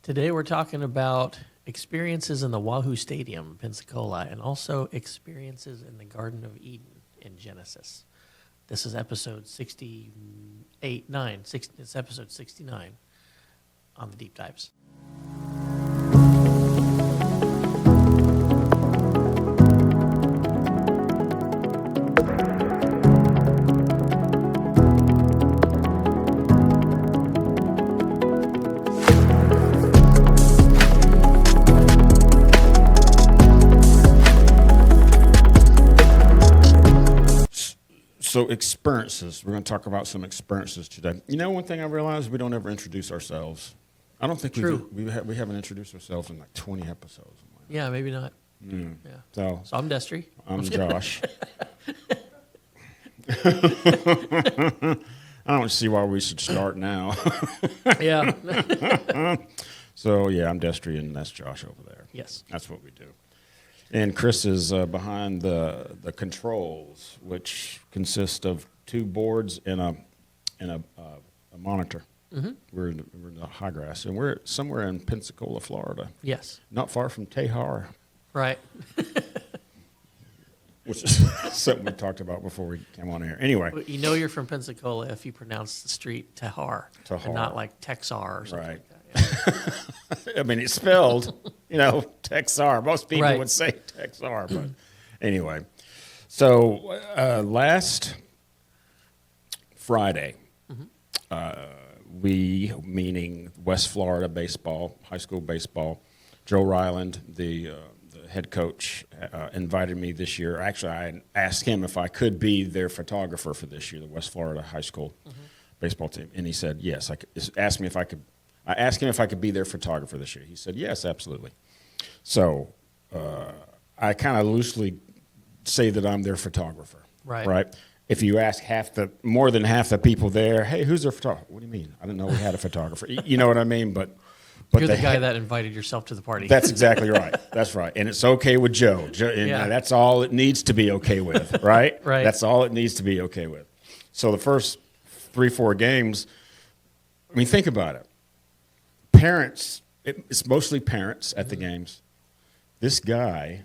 Today we're talking about experiences in the Wahoo Stadium, Pensacola, and also experiences in the Garden of Eden in Genesis. This is episode 68, it's episode 69 on the Deep Dives. So experiences. We're going to talk about some experiences today. You know, one thing I realized, we don't ever introduce ourselves. I don't think we haven't introduced ourselves in like 20 episodes. Yeah, maybe not. Yeah. So I'm Destry. I'm Josh. I don't see why we should start now. Yeah. So, yeah, I'm Destry, and that's Josh over there. Yes. That's what we do. And Chris is behind the controls, which consist of two boards and a monitor. Mm-hmm. We're in the high grass, and we're somewhere in Pensacola, Florida. Yes. Not far from Tehar. Right. Which is something we talked about before we came on air. Anyway. You know you're from Pensacola if you pronounce the street Tehar. And not like Texar or something like that. Yeah. I mean, it's spelled, Texar. Most people would say Texar, but anyway. So last Friday, we, meaning West Florida baseball, high school baseball, Joe Ryland, the head coach, invited me this year. Actually, I asked him if I could be their photographer for this year, the West Florida high school baseball team, and he said yes. I asked him if I could be their photographer this year. He said yes, absolutely. So I kind of loosely say that I'm their photographer. Right. If you ask more than half the people there, hey, who's their photographer? What do you mean? I didn't know we had a photographer. You know what I mean? But you're the guy that invited yourself to the party. That's exactly right. That's right. And it's okay with Joe. And that's all it needs to be okay with, right? Right. That's all it needs to be okay with. So the first 3-4 games, I mean, think about it. Parents, it's mostly parents at the games. This guy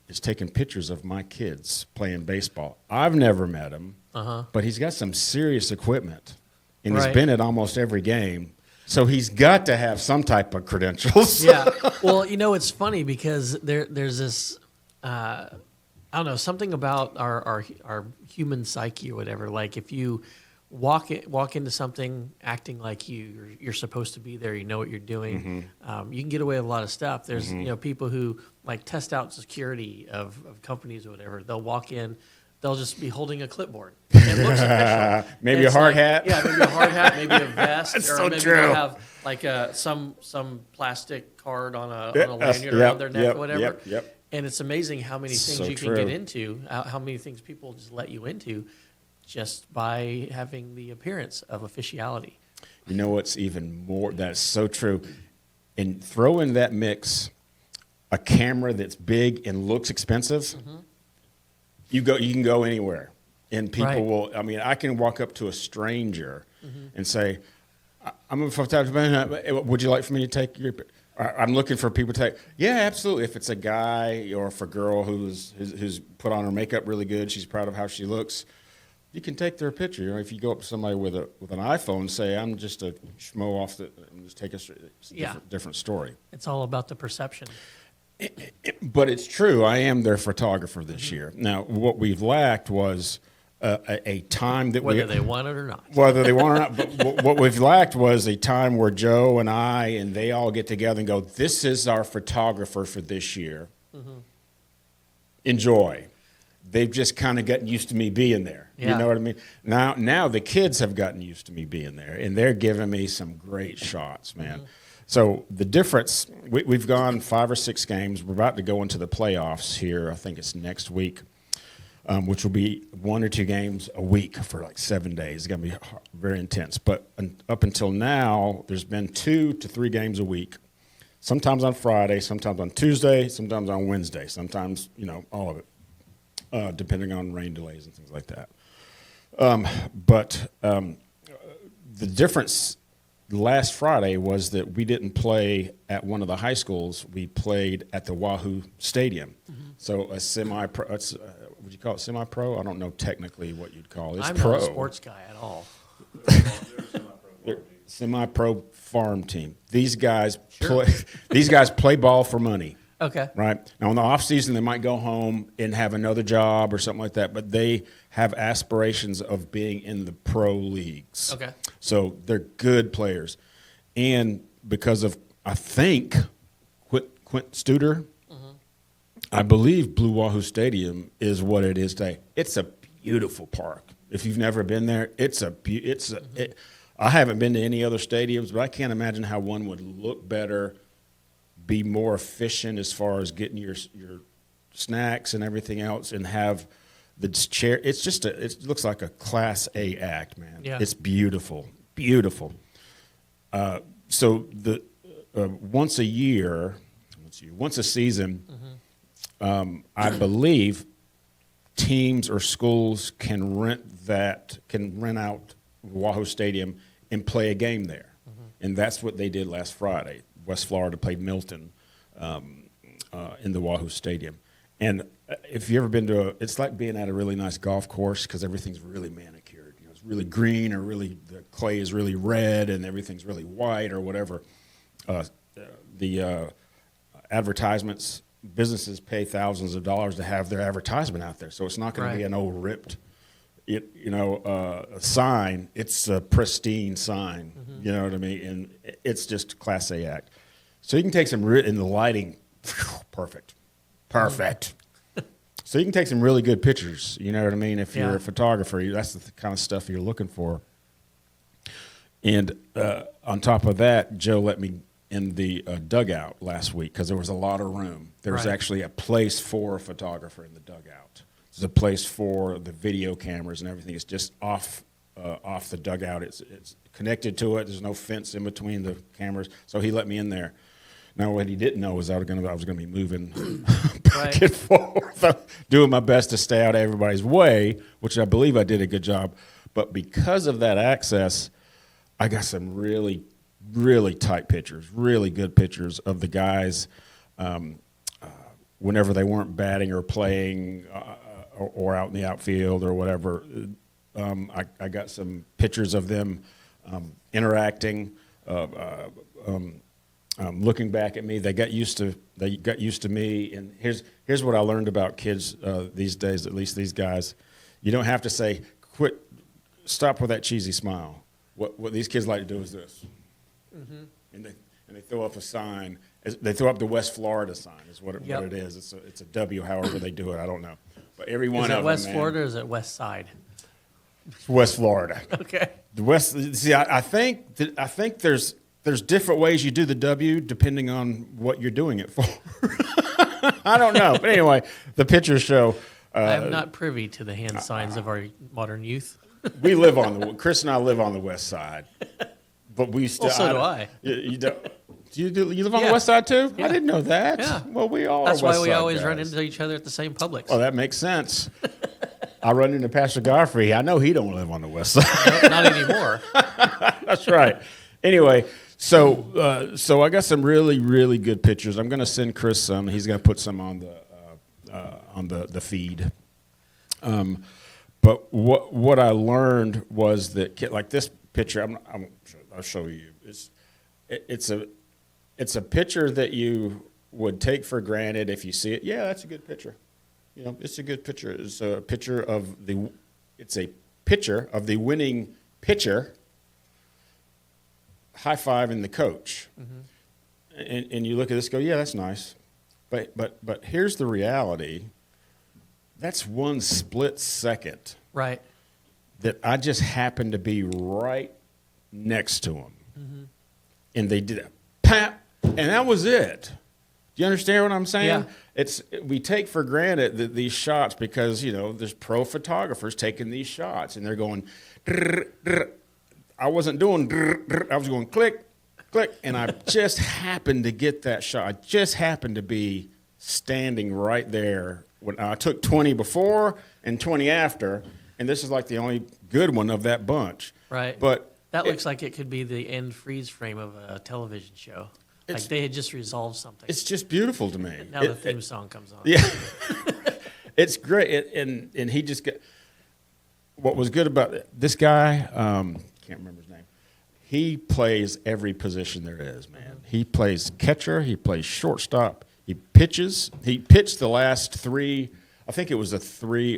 is taking pictures of my kids playing baseball. I've never met him, but he's got some serious equipment, and he's been at almost every game. So he's got to have some type of credentials. Yeah. Well, it's funny because there's this, I don't know, something about our human psyche or whatever. Like if you walk into something acting like you're supposed to be there, you know what you're doing, you can get away with a lot of stuff. There's people who like test out security of companies or whatever. They'll walk in, they'll just be holding a clipboard. It looks official. Maybe a hard hat. Yeah, maybe a hard hat, maybe a vest, That's or so maybe true. they'll have like some plastic card on a lanyard around their neck or whatever. Yep. And it's amazing how many things you can get into, how many things people just let you into, just by having the appearance of officiality. You know what's even more, that's so true. And throw in that mix a camera that's big and looks expensive. You can go anywhere. And people will, I mean, I can walk up to a stranger and say, I'm a photographer, would you like for me to take your picture? I'm looking for people to take. Yeah, absolutely. If it's a guy or if a girl who's put on her makeup really good, she's proud of how she looks, you can take their picture. If you go up to somebody with an iPhone, say, I'm just a schmo off and just take it's a different story. It's all about the perception. But it's true. I am their photographer this year. Now, what we've lacked was a time that whether they want it or not. Whether they want it or not. But what we've lacked was a time where Joe and I and they all get together and go, this is our photographer for this year. Enjoy. They've just kind of gotten used to me being there. Yeah. You know what I mean? Now the kids have gotten used to me being there, and they're giving me some great shots, man. So the difference, we've gone 5 or 6 games. We're about to go into the playoffs here. I think it's next week, which will be 1 or 2 games a week for like 7 days. It's going to be very intense. But up until now, there's been 2 to 3 games a week, sometimes on Friday, sometimes on Tuesday, sometimes on Wednesday, sometimes, all of it. Depending on rain delays and things like that. But the difference last Friday was that we didn't play at one of the high schools. We played at the Wahoo Stadium. So a semi-pro, would you call it semi-pro? I don't know technically what you'd call it. It's I'm pro. not a sports guy at all. Semi-pro farm team. These guys play ball for money. Okay. Right. Now, in the off season, they might go home and have another job or something like that, but they have aspirations of being in the pro leagues. Okay. So they're good players, and because of I think Quint Studer, I believe Blue Wahoo Stadium is what it is today. It's a beautiful park. If you've never been there, I haven't been to any other stadiums, but I can't imagine how one would look better, be more efficient as far as getting your snacks and everything else, and have the chair. It's just it looks like a Class A act, man. Yeah. It's beautiful, beautiful. So the once a season, I believe teams or schools can rent out Wahoo Stadium and play a game there, and that's what they did last Friday. West Florida played Milton in the Wahoo Stadium. And if you've ever been it's like being at a really nice golf course because everything's really manicured. You know, it's really green, or the clay is really red and everything's really white or whatever. The advertisements, businesses pay thousands of dollars to have their advertisement out there. So it's not going to be an old ripped sign. It's a pristine sign. You know what I mean? And it's just a Class A act. So you can take some in the lighting, perfect. So you can take some really good pictures. You know what I mean? If you're a photographer, that's the kind of stuff you're looking for. And on top of that, Joe let me in the dugout last week because there was a lot of room. There was actually a place for a photographer in the dugout. There's a place for the video cameras and everything. It's just off the dugout. It's connected to it. There's no fence in between the cameras. So he let me in there. Now, what he didn't know was I was going to be moving back and forth, doing my best to stay out of everybody's way, which I believe I did a good job. But because of that access, I got some really, really tight pictures, really good pictures of the guys whenever they weren't batting or playing or out in the outfield or whatever. I got some pictures of them interacting, looking back at me. They got used to me. And here's what I learned about kids these days, at least these guys. You don't have to say, quit, stop with that cheesy smile. What these kids like to do is this. And they throw up a sign. They throw up the West Florida sign is what it is. It's a W, however they do it. I don't know. But every one of them, West Florida or is it West Side? West Florida. Okay. The West. See, I think there's different ways you do the W depending on what you're doing it for. I don't know, but anyway, the pictures show. I am not privy to the hand signs of our modern youth. Chris and I live on the West Side, but we still. Well, so do I. You don't. You live on the West Side too? Yeah. I didn't know that. Yeah. Well, we all. That's are why West we Side always guys. run into each other at the same Publix. Well, that makes sense. I run into Pastor Godfrey. I know he don't live on the West Side. Not anymore. That's right. Anyway, so I got some really, really good pictures. I'm going to send Chris some. He's going to put some on the feed. But what I learned was that, like this picture, I'll show you. It's a picture that you would take for granted if you see it. Yeah, that's a good picture. You know, it's a good picture. It's a picture of the winning pitcher high-fiving the coach. And you look at this and go, yeah, that's nice. But here's the reality. That's one split second. Right. That I just happened to be right next to him. And they did it. Pap! And that was it. Do you understand what I'm saying? Yeah. We take for granted that these shots because, you know, there's pro photographers taking these shots and they're going, drr, drr. I wasn't doing, drr, drr. I was going click, click, and I just happened to get that shot. I just happened to be standing right there when I took 20 before and 20 after, and this is like the only good one of that bunch. Right. But That looks like it could be the end freeze frame of a television show. Like they had just resolved something. It's just beautiful to me. Now the theme song comes on. Yeah. It's great. And he just got, what was good about this guy, can't remember his name. He plays every position there is, man. He plays catcher. He plays shortstop. He pitches. He pitched the last three. I think it was three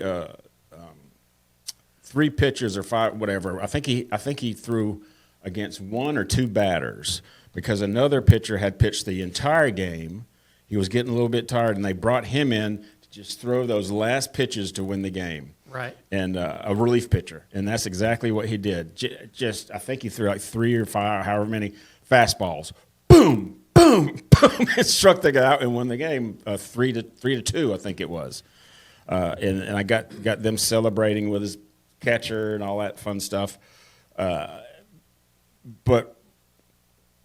pitches or five, whatever. I think he threw against one or two batters because another pitcher had pitched the entire game. He was getting a little bit tired, and they brought him in to just throw those last pitches to win the game. Right. And a relief pitcher, and that's exactly what he did. Just I think he threw like 3 or 5, however many fastballs. Boom, boom, boom, and struck the guy out and won the game 3-2, I think it was. And I got them celebrating with his catcher and all that fun stuff. But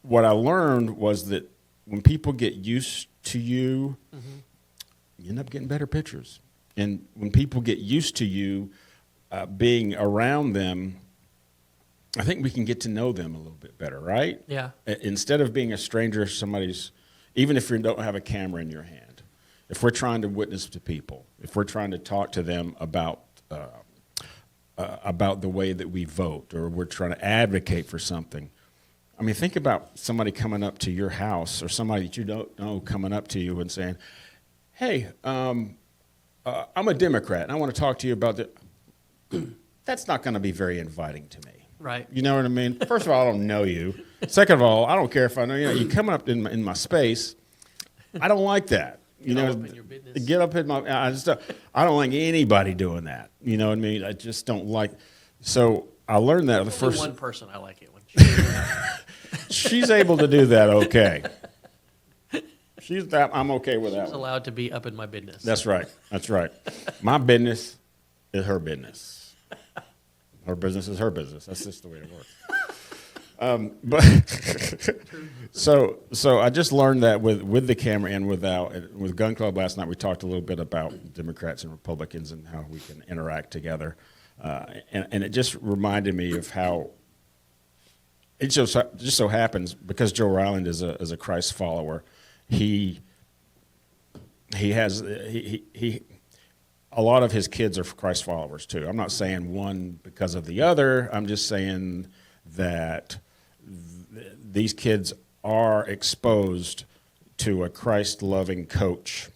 what I learned was that when people get used to you, you end up getting better pitchers. And when people get used to you being around them, I think we can get to know them a little bit better, right? Yeah. Instead of being a stranger, even if you don't have a camera in your hand, if we're trying to witness to people, if we're trying to talk to them about the way that we vote, or we're trying to advocate for something. I mean, think about somebody coming up to your house or somebody that you don't know coming up to you and saying, hey, I'm a Democrat, and I want to talk to you about the. That's not going to be very inviting to me. Right. You know what I mean? First of all, I don't know you. Second of all, I don't care if I know you. You coming up in my space. I don't like that. You know, up in your business. Get up in my. I don't like anybody doing that. You know what I mean? I just don't like. So I learned that the Only first. one person I like it when she's She's able to do that. Okay. I'm okay with that. She's allowed to be up in my business. That's right. That's right. My business is her business. Her business is her business. That's just the way it works. But so I just learned that with the camera and without. With Gun Club last night, we talked a little bit about Democrats and Republicans and how we can interact together. And it just reminded me of how it just so happens, because Joe Ryland is a Christ follower, he a lot of his kids are Christ followers too. I'm not saying one because of the other. I'm just saying that these kids are exposed to a Christ-loving coach,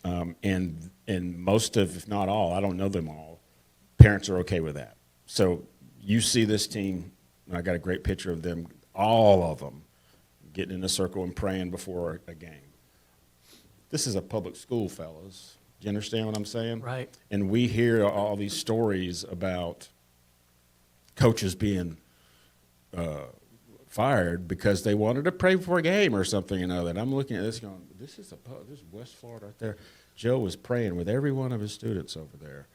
and most of, if not all, I don't know them all, parents are okay with that. So you see this team, and I got a great picture of them, all of them, getting in a circle and praying before a game. This is a public school, fellas. Do you understand what I'm saying? Right. And we hear all these stories about coaches being fired because they wanted to pray before a game or something, you know. And I'm looking at this going, this is West Florida right there. Joe was praying with every one of his students over there.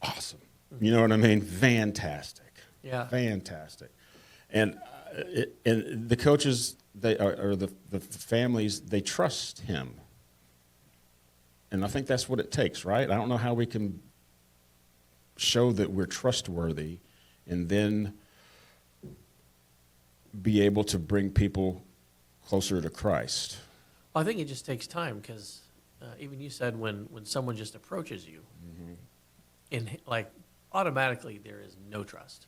Awesome. You know what I mean? Fantastic. Yeah. Fantastic. And the coaches, the families, they trust him. And I think that's what it takes, right? I don't know how we can show that we're trustworthy and then be able to bring people closer to Christ. Well, I think it just takes time, because even you said when someone just approaches you, and like automatically there is no trust.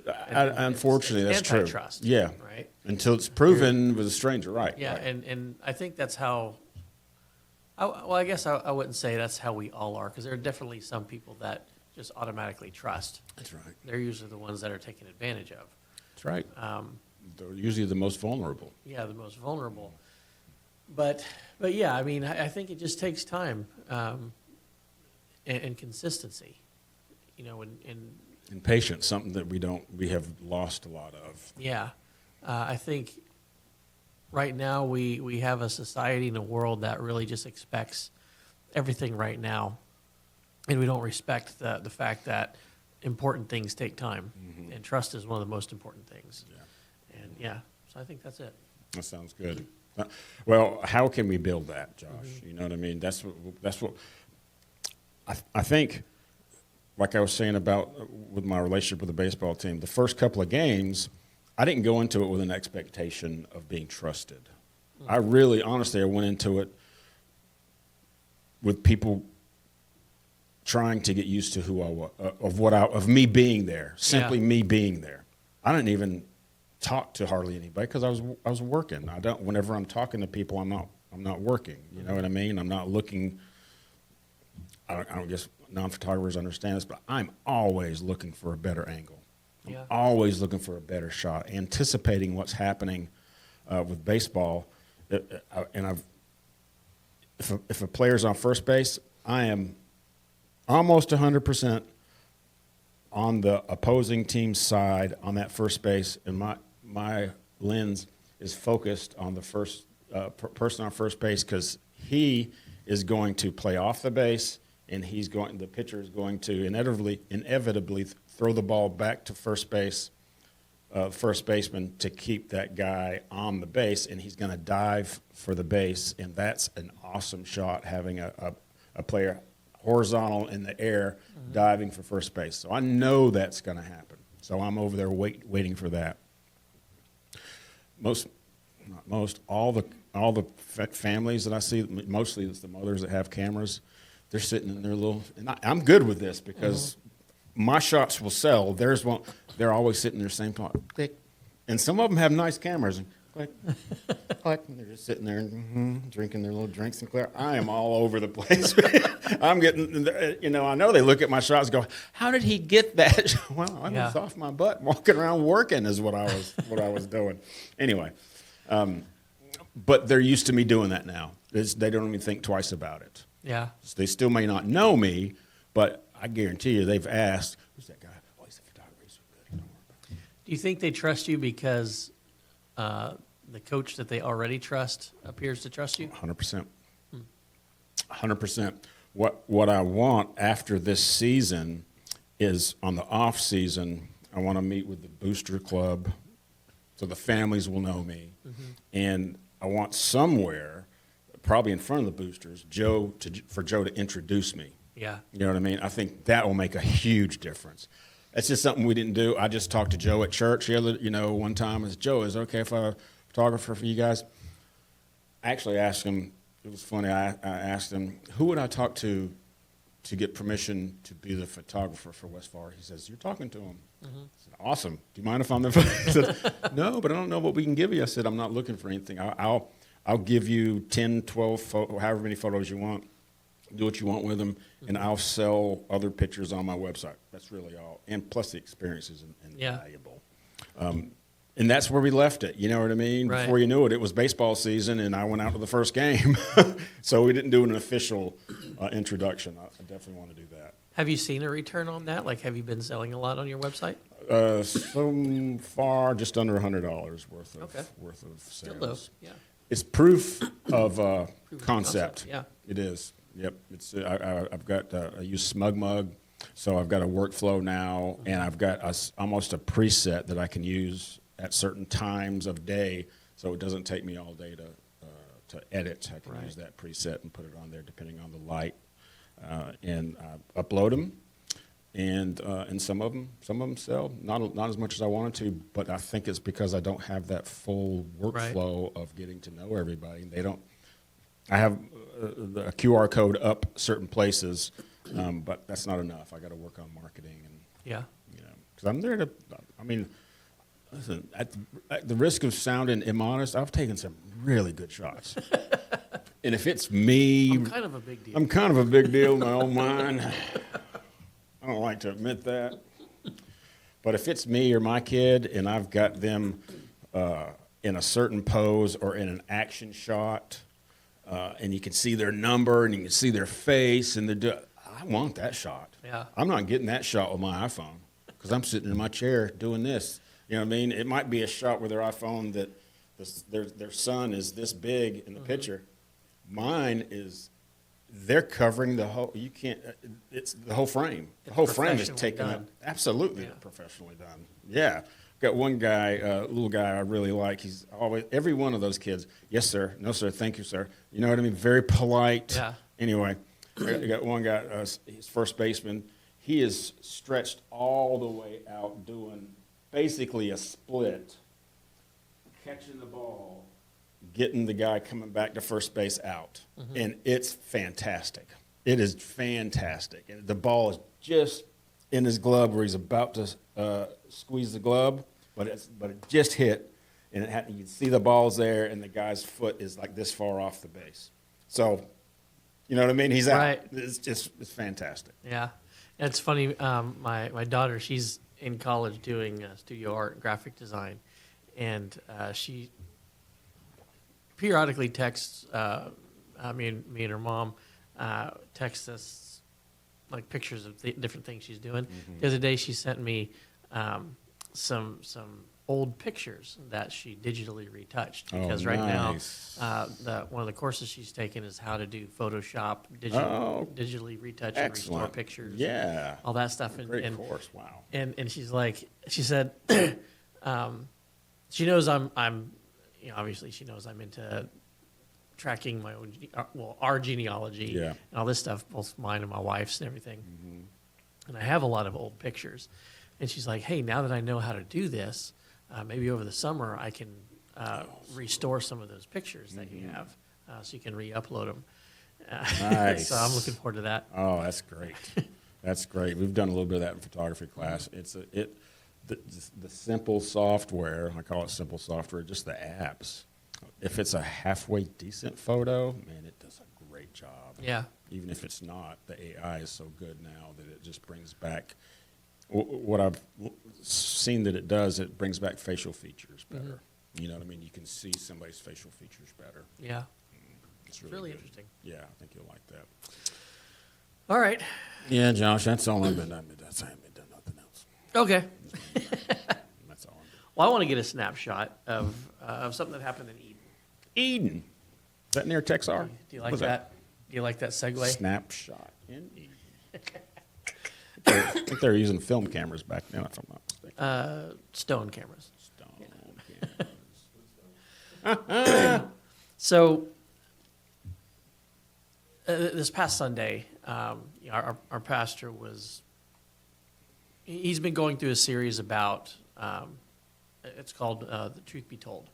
Unfortunately, that's true. Antitrust. Yeah. Right. Until it's proven with a stranger, right? Yeah, right. and I think that's how. I guess I wouldn't say that's how we all are, because there are definitely some people that just automatically trust. That's right. They're usually the ones that are taken advantage of. That's right. They're usually the most vulnerable. Yeah, the most vulnerable. But yeah, I mean, I think it just takes time and consistency. You know, And patience, something that we have lost a lot of. Yeah, I think right now we have a society and a world that really just expects everything right now, and we don't respect the fact that important things take time, and trust is one of the most important things. Yeah. And yeah, so I think that's it. That sounds good. Well, how can we build that, Josh? You know what I mean? That's what I think. like I was saying about with my relationship with the baseball team, the first couple of games, I didn't go into it with an expectation of being trusted. I really, honestly, I went into it with people trying to get used to who I was, of me being there, simply me being there. I didn't even talk to hardly anybody because I was working. I don't. Whenever I'm talking to people, I'm not working. You know what I mean? I'm not looking. I don't guess non-photographers understand this, but I'm always looking for a better angle. I'm always looking for a better shot, anticipating what's happening with baseball. And if a player's on first base, I am almost 100% on the opposing team's side on that first base, and my lens is focused on the first person on first base because he is going to play off the base, and the pitcher is going to inevitably throw the ball back to first base, first baseman to keep that guy on the base, and he's going to dive for the base, and that's an awesome shot, having a player horizontal in the air diving for first base. So I know that's going to happen. So I'm over there waiting for that. All the families that I see, mostly it's the mothers that have cameras, they're sitting in their little, and I'm good with this because my shots will sell. Theirs won't. They're always sitting in their same spot. Click. And some of them have nice cameras. And click, click. And they're just sitting there drinking their little drinks and clear. I am all over the place. I'm getting, I know they look at my shots and go, how did he get that? Well, I was off my butt walking around working is what I was doing. Anyway, but they're used to me doing that now. They don't even think twice about it. Yeah. So they still may not know me, but I guarantee you they've asked, who's that guy? Oh, he's a photographer. He's so good. Don't worry about it. Do you think they trust you because the coach that they already trust appears to trust you? 100%. 100%. What I want after this season is on the off season, I want to meet with the booster club so the families will know me. And I want somewhere, probably in front of the boosters, for Joe to introduce me. Yeah. You know what I mean? I think that will make a huge difference. That's just something we didn't do. I just talked to Joe at church one time. I said, Joe, is it okay if I'm a photographer for you guys? I actually asked him, it was funny, I asked him, who would I talk to get permission to be the photographer for West Florida? He says, you're talking to him. I said, awesome. Do you mind if I'm the photographer? He said, no, but I don't know what we can give you. I said, I'm not looking for anything. I'll give you 10, 12, however many photos you want. Do what you want with them, and I'll sell other pictures on my website. That's really all. And plus the experience is invaluable. And that's where we left it. You know what I mean? Right. Before you knew it, it was baseball season, and I went out to the first game. So we didn't do an official introduction. I definitely want to do that. Have you seen a return on that? Like, have you been selling a lot on your website? So far, just under $100 worth of sales. Still low, yeah. It's proof of concept. Yeah. It is. Yep. It's I've got I use SmugMug, so I've got a workflow now, and I've got almost a preset that I can use at certain times of day, so it doesn't take me all day to edit. I can use that preset and put it on there depending on the light, and upload them. And some of them sell, not as much as I wanted to, but I think it's because I don't have that full workflow of getting to know everybody. They don't. I have a QR code up certain places, but that's not enough. I got to work on marketing and because I'm there to. I mean, listen, at the risk of sounding immodest, I've taken some really good shots. And if it's me, I'm kind of a big deal. I'm kind of a big deal in my own mind. I don't like to admit that. But if it's me or my kid and I've got them in a certain pose or in an action shot, and you can see their number and you can see their face, and I want that shot. Yeah. I'm not getting that shot with my iPhone because I'm sitting in my chair doing this. You know what I mean? It might be a shot with their iPhone that their son is this big in the picture. Mine is, they're covering the whole, you can't, it's the whole frame. The whole frame is taken up. Absolutely professionally done. Yeah. Got one guy, little guy I really like. He's always, every one of those kids, yes, sir, no, sir, thank you, sir. You know what I mean? Very polite. Yeah. Anyway, I got one guy, his first baseman, he is stretched all the way out doing basically a split, catching the ball, getting the guy coming back to first base out. And it's fantastic. It is fantastic. And the ball is just in his glove where he's about to squeeze the glove, but it just hit, and you can see the ball's there, and the guy's foot is like this far off the base. So, you know what I mean? He's out. Right. It's fantastic. Yeah. And it's funny, my daughter, she's in college doing studio art and graphic design, and she periodically texts me and her mom, texts us like pictures of different things she's doing. The other day she sent me some old pictures that she digitally retouched, because right nice. now one of the courses she's taken is how to do Photoshop, digitally retouch and restore Excellent. pictures, Yeah. all that stuff. Great course. Wow. And she said, she knows I'm obviously she knows I'm into tracking my own, our genealogy Yeah. and all this stuff, both mine and my wife's and everything. And I have a lot of old pictures. And she's like, hey, now that I know how to do this, maybe over the summer I can restore some of those pictures that you have, so you can re-upload them. Nice. So I'm looking forward to that. Oh, that's great. That's great. We've done a little bit of that in photography class. The simple software, I call it simple software, just the apps. If it's a halfway decent photo, man, it does a great job. Yeah. Even if it's not, the AI is so good now that it just brings back, what I've seen that it does, it brings back facial features better. You know what I mean? You can see somebody's facial features better. Yeah. It's Really good. interesting. Yeah, I think you'll like that. All right. Yeah, Josh, that's all I've been done. I haven't been done nothing else. Okay. That's all I'm doing. Well, I want to get a snapshot of something that happened in Eden. Eden. Is that near Texar? Do you like What's that? Do you like that segue? Snapshot in Eden. I think they were using film cameras back then, if I'm not mistaken. Stone cameras. Stone cameras. So this past Sunday, our pastor he's been going through a series about, it's called The Truth Be Told.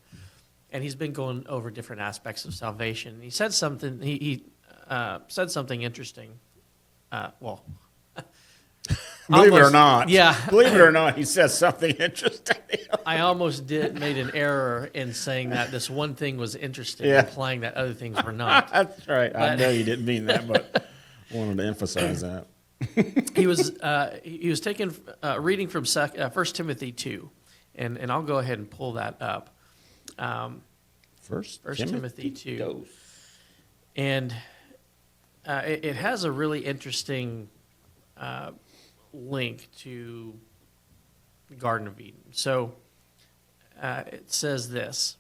And he's been going over different aspects of salvation. He said something, he said something interesting. Believe it or almost- not. Yeah. Believe it or not, he says something interesting. I almost made an error in saying that this one thing was interesting, Yeah. implying that other things were not. That's right. I But- know you didn't mean that, but I wanted to emphasize that. He was taking reading from 1 Timothy 2, and I'll go ahead and pull that up. First Timothy 2. Go. And it has a really interesting link to the Garden of Eden. So it says this.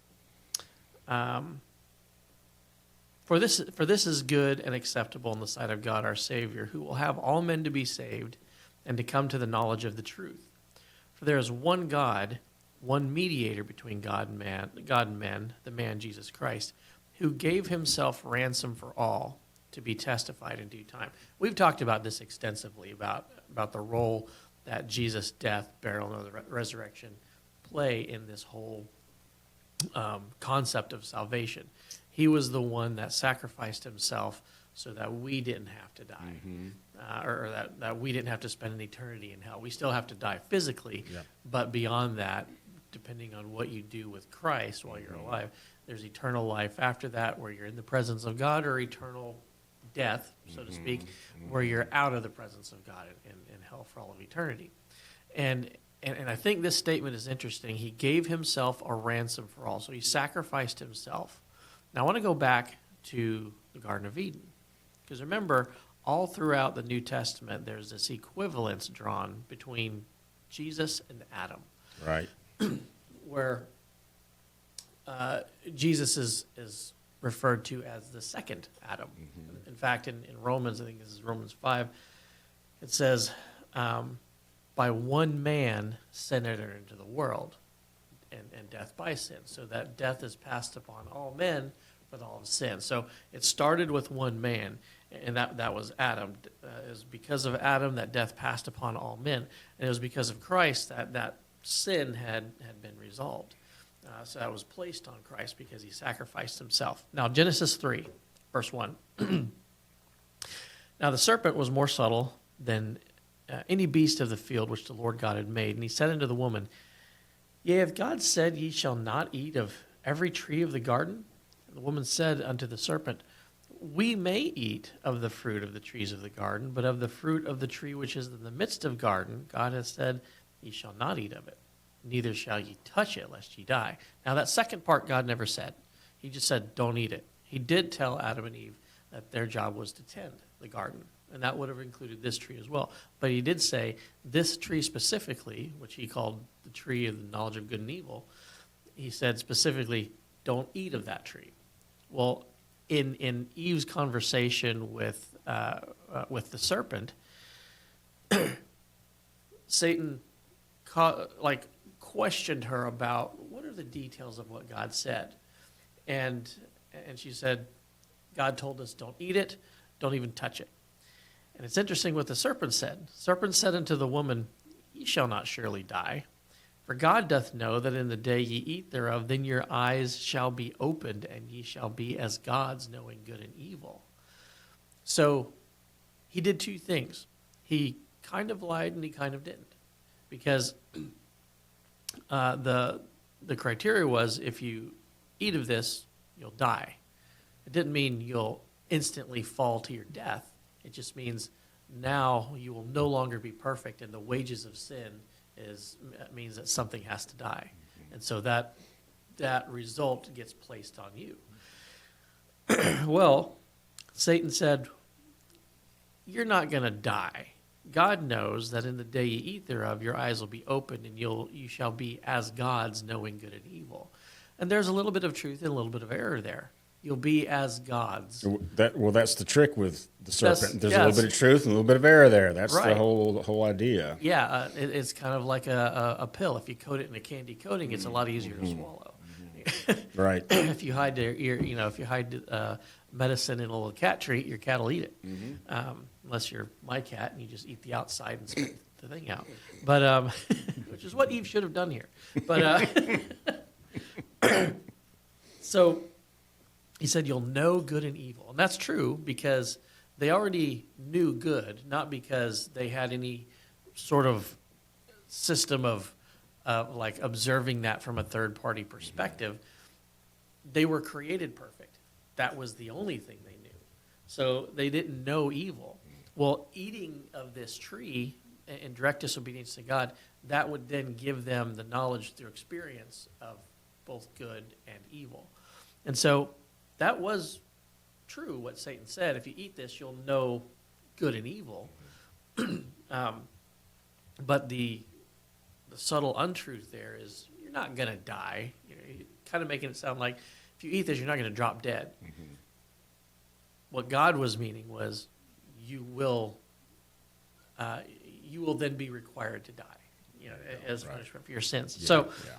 For this is good and acceptable in the sight of God our Savior, who will have all men to be saved and to come to the knowledge of the truth. For there is one God, one mediator between God and men, the man Jesus Christ, who gave himself ransom for all, to be testified in due time. We've talked about this extensively, about the role that Jesus' death, burial, and the resurrection play in this whole concept of salvation. He was the one that sacrificed himself so that we didn't have to die, or that we didn't have to spend an eternity in hell. We still have to die physically, but beyond that, depending on what you do with Christ while you're alive, there's eternal life after that, where you're in the presence of God, or eternal death, so to speak, where you're out of the presence of God in hell for all of eternity. And I think this statement is interesting. He gave himself a ransom for all. So he sacrificed himself. Now, I want to go back to the Garden of Eden. Because remember, all throughout the New Testament, there's this equivalence drawn between Jesus and Adam. Right. Where Jesus is referred to as the second Adam. In fact, in Romans, I think this is Romans 5, it says, by one man sin entered into the world, and death by sin, so that death is passed upon all men for all of sin. So it started with one man, and that was Adam. It was because of Adam that death passed upon all men, and it was because of Christ that sin had been resolved. So that was placed on Christ because he sacrificed himself. Now, Genesis 3, verse 1. Now the serpent was more subtle than any beast of the field which the Lord God had made. And he said unto the woman, Yea, hath God said, Ye shall not eat of every tree of the garden? And the woman said unto the serpent, We may eat of the fruit of the trees of the garden, but of the fruit of the tree which is in the midst of garden, God hath said, Ye shall not eat of it, neither shall ye touch it, lest ye die. Now that second part God never said. He just said, don't eat it. He did tell Adam and Eve that their job was to tend the garden, and that would have included this tree as well. But he did say this tree specifically, which he called the tree of the knowledge of good and evil, he said specifically, don't eat of that tree. Well, in Eve's conversation with the serpent, Satan questioned her about what are the details of what God said. And she said, God told us don't eat it, don't even touch it. And it's interesting what the serpent said. The serpent said unto the woman, Ye shall not surely die. For God doth know that in the day ye eat thereof, then your eyes shall be opened, and ye shall be as gods, knowing good and evil. So he did two things. He kind of lied and he kind of didn't. Because the criteria was if you eat of this, you'll die. It didn't mean you'll instantly fall to your death. It just means now you will no longer be perfect, and the wages of sin means that something has to die. And so that result gets placed on you. Well, Satan said, you're not going to die. God knows that in the day you eat thereof, your eyes will be opened, and you shall be as gods, knowing good and evil. And there's a little bit of truth and a little bit of error there. You'll be as gods. That's the trick with the serpent. There's yes. a little bit of truth and a little bit of error there. That's right. the whole idea. Yeah, it's kind of like a pill. If you coat it in a candy coating, it's a lot easier to swallow. Right. If you hide medicine in a little cat treat, your cat will eat it. Unless you're my cat and you just eat the outside and spit the thing out. But which is what Eve should have done here. But so he said, you'll know good and evil. And that's true because they already knew good, not because they had any sort of system of like observing that from a third-party perspective. They were created perfect. That was the only thing they knew. So they didn't know evil. Well, eating of this tree in direct disobedience to God, that would then give them the knowledge through experience of both good and evil. And so that was true, what Satan said. If you eat this, you'll know good and evil. But the subtle untruth there is you're not going to die. You're kind of making it sound like if you eat this, you're not going to drop dead. What God was meaning was you will then be required to die, as punishment for your sins.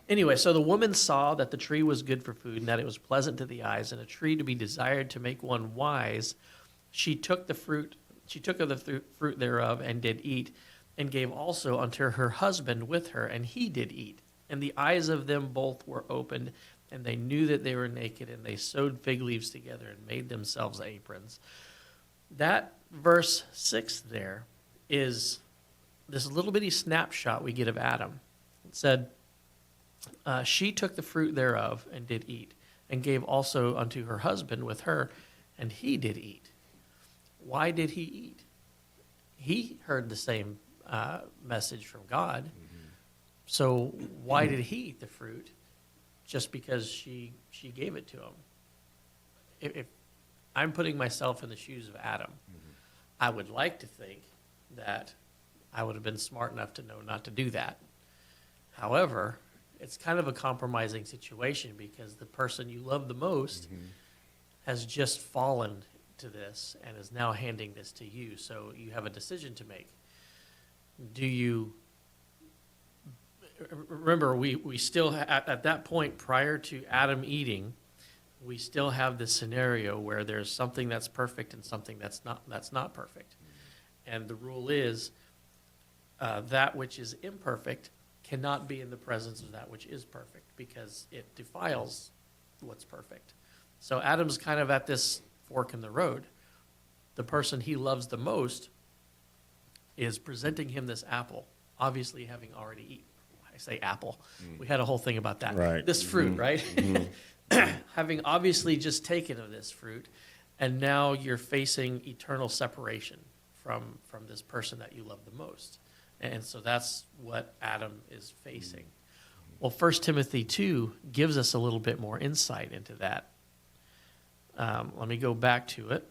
Anyway, so the woman saw that the tree was good for food and that it was pleasant to the eyes and a tree to be desired to make one wise. She took of the fruit thereof and did eat, and gave also unto her husband with her, and he did eat. And the eyes of them both were opened, and they knew that they were naked, and they sewed fig leaves together and made themselves aprons. That verse 6 there is this little bitty snapshot we get of Adam. It said, she took the fruit thereof and did eat, and gave also unto her husband with her, and he did eat. Why did he eat? He heard the same message from God. So why did he eat the fruit? Just because she gave it to him. If I'm putting myself in the shoes of Adam, I would like to think that I would have been smart enough to know not to do that. However, it's kind of a compromising situation because the person you love the most has just fallen to this and is now handing this to you. So you have a decision to make. Do you remember we still at that point prior to Adam eating, we still have this scenario where there's something that's perfect and something that's not perfect. And the rule is that which is imperfect cannot be in the presence of that which is perfect, because it defiles what's perfect. So Adam's kind of at this fork in the road. The person he loves the most is presenting him this apple, obviously having already eaten. I say apple. We had a whole thing about that. Right. This fruit, right? Having obviously just taken of this fruit, and now you're facing eternal separation from this person that you love the most. And so that's what Adam is facing. Well, 1 Timothy 2 gives us a little bit more insight into that. Let me go back to it.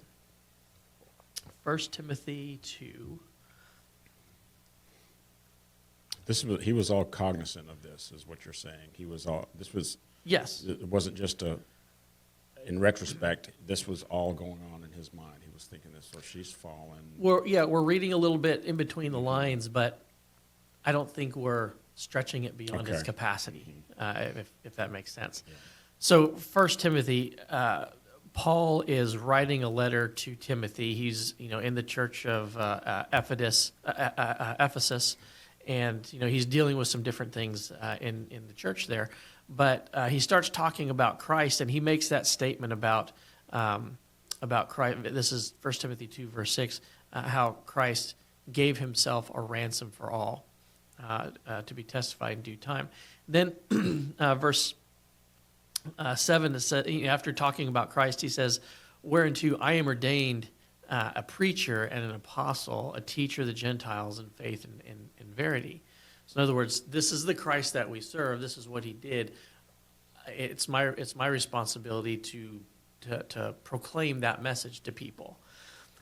1 Timothy 2. He was all cognizant of this, is what you're saying. Yes. It wasn't just in retrospect, this was all going on in his mind. He was thinking this, so she's fallen. We're reading a little bit in between the lines, but I don't think we're stretching it beyond its capacity, if that makes sense. Yeah. So 1 Timothy, Paul is writing a letter to Timothy. He's in the church of Ephesus, and he's dealing with some different things in the church there. But he starts talking about Christ, and he makes that statement about Christ. This is 1 Timothy 2, verse 6, how Christ gave himself a ransom for all, to be testified in due time. Then verse 7, after talking about Christ, he says, whereunto I am ordained a preacher and an apostle, a teacher of the Gentiles in faith and verity. So in other words, this is the Christ that we serve. This is what he did. It's my responsibility to proclaim that message to people.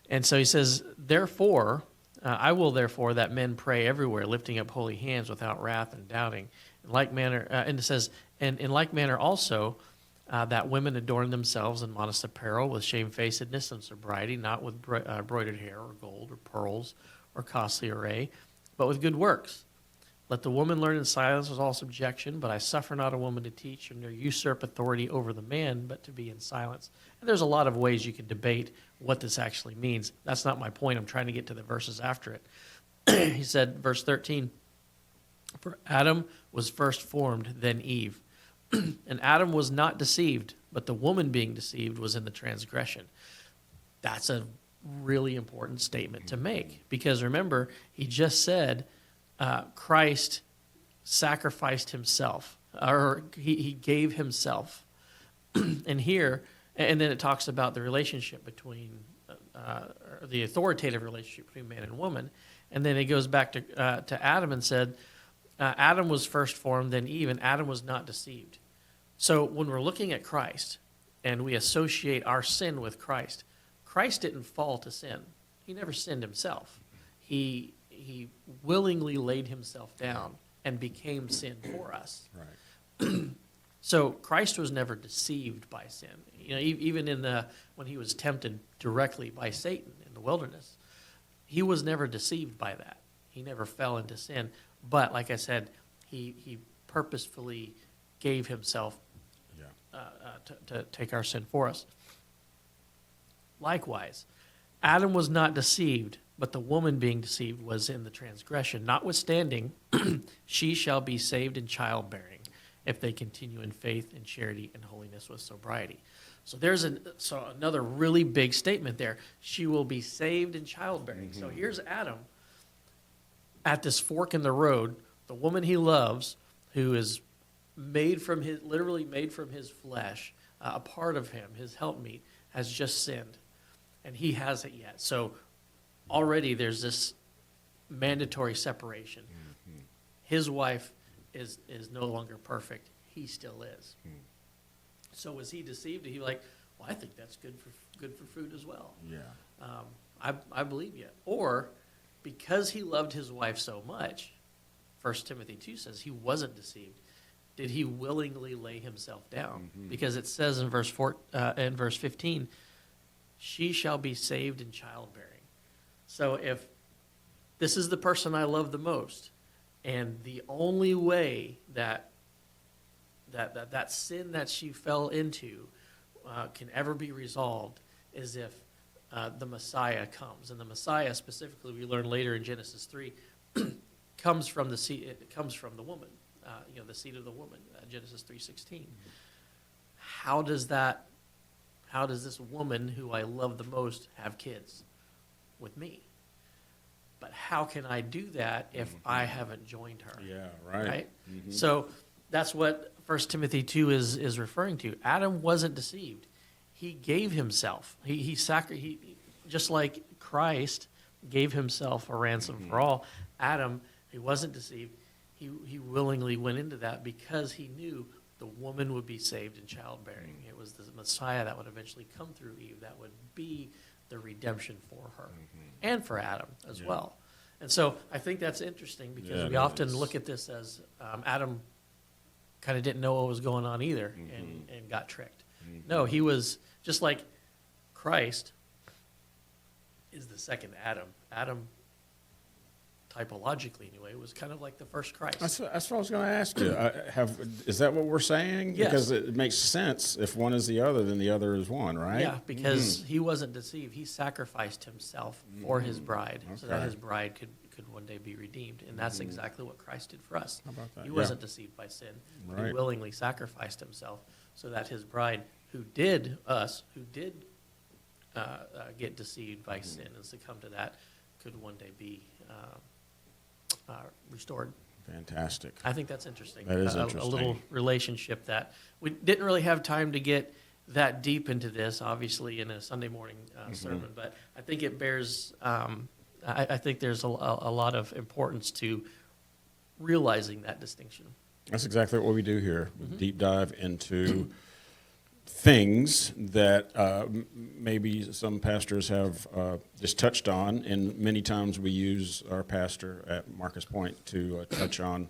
And so he says, therefore, I will therefore that men pray everywhere, lifting up holy hands without wrath and doubting. In like manner, and it says, and in like manner also, that women adorn themselves in modest apparel with shamefacedness and sobriety, not with broidered hair or gold or pearls or costly array, but with good works. Let the woman learn in silence with all subjection, but I suffer not a woman to teach or usurp authority over the man, but to be in silence. And there's a lot of ways you can debate what this actually means. That's not my point. I'm trying to get to the verses after it. He said, verse 13, for Adam was first formed, then Eve. And Adam was not deceived, but the woman being deceived was in the transgression. That's a really important statement to make, because remember, he just said Christ sacrificed himself, or he gave himself. And here, and then it talks about the relationship between, the authoritative relationship between man and woman. And then it goes back to Adam and said, Adam was first formed, then Eve, and Adam was not deceived. So when we're looking at Christ and we associate our sin with Christ, Christ didn't fall to sin. He never sinned himself. He willingly laid himself down and became sin for us. Right. So Christ was never deceived by sin. Even when he was tempted directly by Satan in the wilderness, he was never deceived by that. He never fell into sin. But like I said, he purposefully gave himself to take our sin for us. Likewise, Adam was not deceived, but the woman being deceived was in the transgression. Notwithstanding, she shall be saved in childbearing if they continue in faith and charity and holiness with sobriety. So there's another really big statement there. She will be saved in childbearing. Mm-hmm. So here's Adam at this fork in the road, the woman he loves, who is literally made from his flesh, a part of him, his helpmeet, has just sinned, and he hasn't yet. So already there's this mandatory separation. Mm-hmm. His wife is no longer perfect. He still is. Mm. So was he deceived? He like, well, I think that's good for food as well. Yeah. I believe you. Or because he loved his wife so much, 1 Timothy 2 says he wasn't deceived. Did he willingly lay himself down? Mm-hmm. Because it says in verse 15, she shall be saved in childbearing. So if this is the person I love the most, and the only way that sin that she fell into can ever be resolved is if the Messiah comes. And the Messiah, specifically, we learn later in Genesis 3, comes from the seed. It comes from the woman. The seed of the woman. Genesis 3:16. How does this woman who I love the most have kids with me? But how can I do that if I haven't joined her? Yeah, right. Mm-hmm. So that's what 1 Timothy 2 is referring to. Adam wasn't deceived. He gave himself. He just like Christ gave himself a ransom for all. Adam, he wasn't deceived. He willingly went into that because he knew the woman would be saved in childbearing. It was the Messiah that would eventually come through Eve that would be the redemption for her and for Adam as well. And so I think that's interesting because we often look at this as Adam kind of didn't know what was going on either and got tricked. No, he was just like Christ is the second Adam. Adam, typologically anyway, was kind of like the first Christ. That's what I was going to ask you. Is that what we're saying? Yes. Because it makes sense. If one is the other, then the other is one, right? Yeah, because he wasn't deceived. He sacrificed himself for his bride so that his bride could one day be redeemed. And that's exactly what Christ did for us. How about that? He wasn't deceived by sin. Right. He willingly sacrificed himself so that his bride, who did get deceived by sin and succumb to that, could one day be restored. Fantastic. I think that's interesting. That is interesting. A little relationship that we didn't really have time to get that deep into this, obviously, in a Sunday morning sermon, but I think it bears, I think there's a lot of importance to realizing that distinction. That's exactly what we do here. We deep dive into things that maybe some pastors have just touched on, and many times we use our pastor at Marcus Point to touch on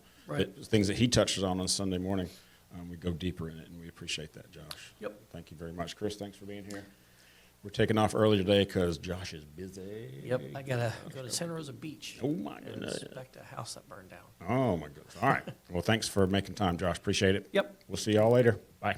things that he touches on Sunday morning. We go deeper in it, and we appreciate that, Josh. Yep. Thank you very much. Chris, thanks for being here. We're taking off early today because Josh is busy. Yep, I got to go to Santa Rosa Beach. Oh, my and goodness. inspect a house that burned down. Oh, my goodness. All right. Well, thanks for making time, Josh. Appreciate it. Yep. We'll see y'all later. Bye.